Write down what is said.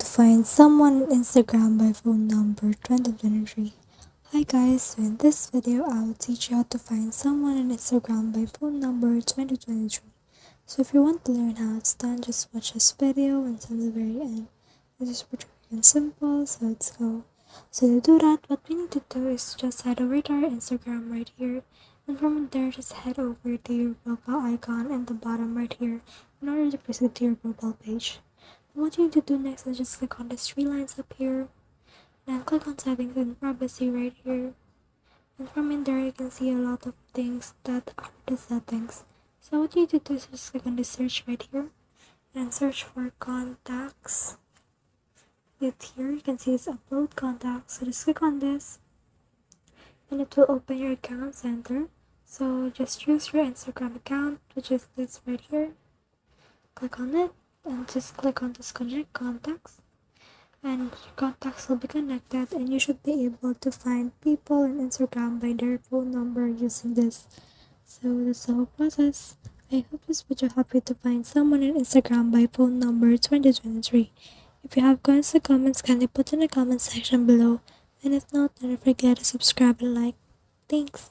find someone on Instagram by phone number 2023. Hi guys, so in this video I will teach you how to find someone on Instagram by phone number 2023. So if you want to learn how it's done, just watch this video until the very end. This is pretty quick and simple, so let's go. So to do that, what we need to do is just head over to our Instagram right here, and from there just head over to your profile icon in the bottom right here in order to proceed to your profile page. What you need to do next is just click on these three lines up here, and click on settings and privacy right here, and from in there you can see a lot of things that are the settings. So what you need to do is just click on the search right here and search for contacts. It here you can see this upload contacts, so just click on this and it will open your account center. So just choose your Instagram account, which is this right here. Click on it and just click on this connect contacts, and your contacts will be connected, and you should be able to find people on Instagram by their phone number using this. So that's the whole process. I hope this video helped you to find someone on Instagram by phone number 2023. If you have questions or comments, kindly put in the comment section below, and if not, don't forget to subscribe and like. Thanks.